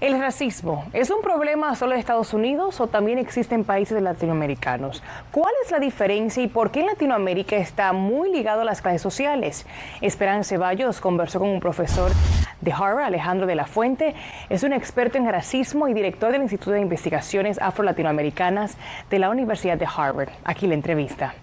¿El racismo es un problema solo de Estados Unidos o también existe en países latinoamericanos? ¿Cuál es la diferencia y por qué en Latinoamérica está muy ligado a las clases sociales? Esperanza Ceballos conversó con un profesor de Harvard, Alejandro de la Fuente. Es un experto en racismo y director del Instituto de Investigaciones Afro-Latinoamericanas de la Universidad de Harvard. Aquí la entrevista.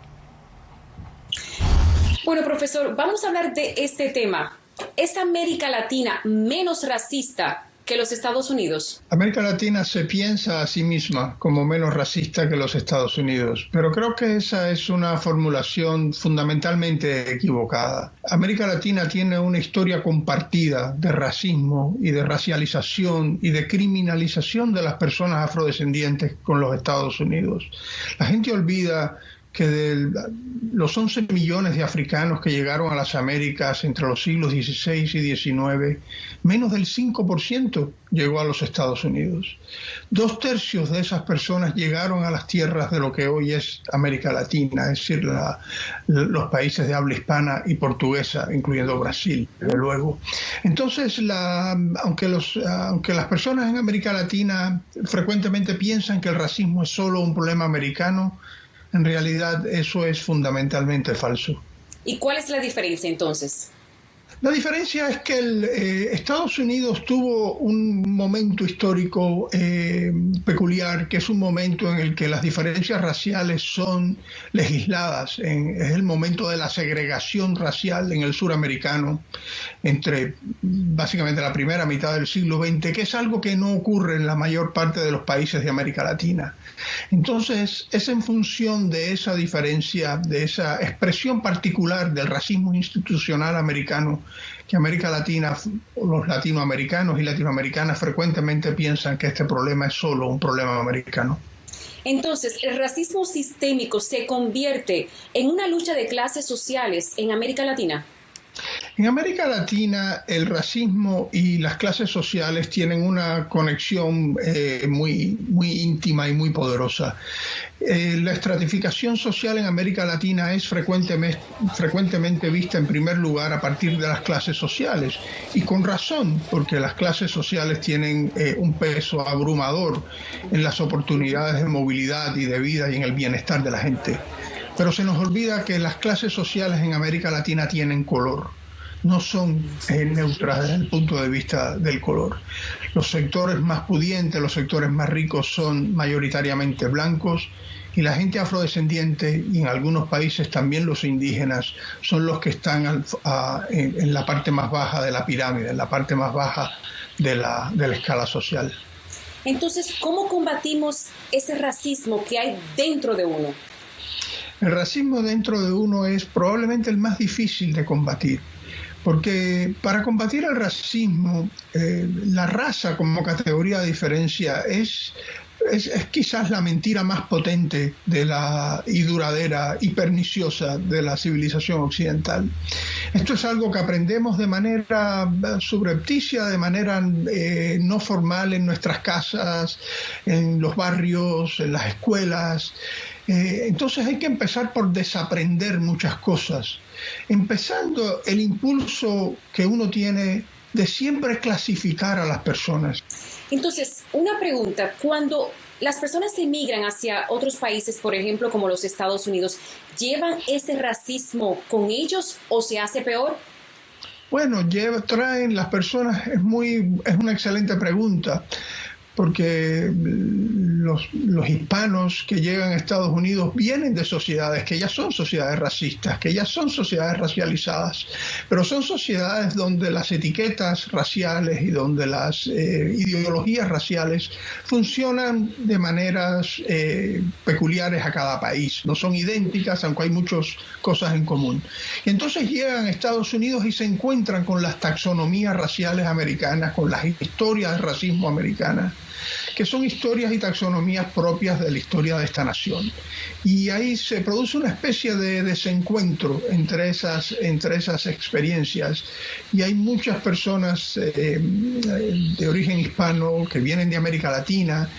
Bueno, profesor, vamos a hablar de este tema. ¿Es América Latina menos racista que los Estados Unidos? América Latina se piensa a sí misma como menos racista que los Estados Unidos, pero creo que esa es una formulación fundamentalmente equivocada. América Latina tiene una historia compartida de racismo y de racialización y de criminalización de las personas afrodescendientes con los Estados Unidos. La gente olvida que de los 11 millones de africanos que llegaron a las Américas entre los siglos XVI y XIX, menos del 5% llegó a los Estados Unidos. 2/3 de esas personas llegaron a las tierras de lo que hoy es América Latina, es decir, los países de habla hispana y portuguesa, incluyendo Brasil, desde luego. Entonces, aunque las personas en América Latina frecuentemente piensan que el racismo es solo un problema americano, en realidad eso es fundamentalmente falso. ¿Y cuál es la diferencia entonces? La diferencia es que Estados Unidos tuvo un momento histórico peculiar, que es un momento en el que las diferencias raciales son legisladas. Es el momento de la segregación racial en el suramericano entre básicamente la primera mitad del siglo XX, que es algo que no ocurre en la mayor parte de los países de América Latina. Entonces, es en función de esa diferencia, de esa expresión particular del racismo institucional americano, que América Latina, los latinoamericanos y latinoamericanas frecuentemente piensan que este problema es solo un problema americano. Entonces, ¿el racismo sistémico se convierte en una lucha de clases sociales en América Latina? En América Latina, el racismo y las clases sociales tienen una conexión muy íntima y muy poderosa. La estratificación social en América Latina es frecuentemente vista en primer lugar a partir de las clases sociales, y con razón, porque las clases sociales tienen un peso abrumador en las oportunidades de movilidad y de vida y en el bienestar de la gente. Pero se nos olvida que las clases sociales en América Latina tienen color, no son neutras desde el punto de vista del color. Los sectores más pudientes, los sectores más ricos son mayoritariamente blancos, y la gente afrodescendiente, y en algunos países también los indígenas, son los que están en la parte más baja de la pirámide, en la parte más baja de la escala social. Entonces, ¿cómo combatimos ese racismo que hay dentro de uno? El racismo dentro de uno es probablemente el más difícil de combatir, porque para combatir el racismo, la raza como categoría de diferencia es quizás la mentira más potente y duradera y perniciosa de la civilización occidental. Esto es algo que aprendemos de manera subrepticia, de manera no formal en nuestras casas, en los barrios, en las escuelas. Entonces hay que empezar por desaprender muchas cosas, empezando el impulso que uno tiene de siempre clasificar a las personas. Entonces, una pregunta, cuando las personas emigran hacia otros países, por ejemplo, como los Estados Unidos, ¿llevan ese racismo con ellos o se hace peor? Bueno, traen las personas, es una excelente pregunta, porque los hispanos que llegan a Estados Unidos vienen de sociedades que ya son sociedades racistas, que ya son sociedades racializadas, pero son sociedades donde las etiquetas raciales y donde las ideologías raciales funcionan de maneras peculiares a cada país, no son idénticas, aunque hay muchas cosas en común. Y entonces llegan a Estados Unidos y se encuentran con las taxonomías raciales americanas, con las historias de racismo americanas, que son historias y taxonomías propias de la historia de esta nación. Y ahí se produce una especie de desencuentro entre esas experiencias, y hay muchas personas de origen hispano que vienen de América Latina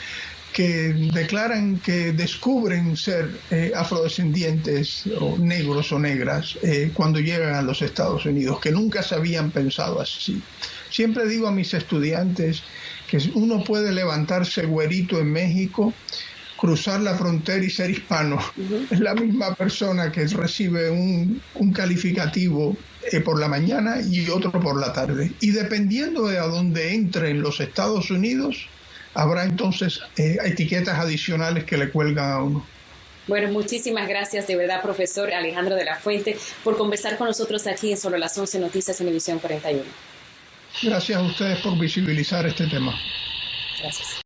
que declaran que descubren ser afrodescendientes o negros o negras cuando llegan a los Estados Unidos, que nunca se habían pensado así. Siempre digo a mis estudiantes que uno puede levantarse güerito en México, cruzar la frontera y ser hispano. Es la misma persona que recibe un calificativo por la mañana y otro por la tarde. Y dependiendo de a dónde entre en los Estados Unidos, habrá entonces etiquetas adicionales que le cuelgan a uno. Bueno, muchísimas gracias de verdad, profesor Alejandro de la Fuente, por conversar con nosotros aquí en Sobre las 11 Noticias Univisión 41. Gracias a ustedes por visibilizar este tema. Gracias.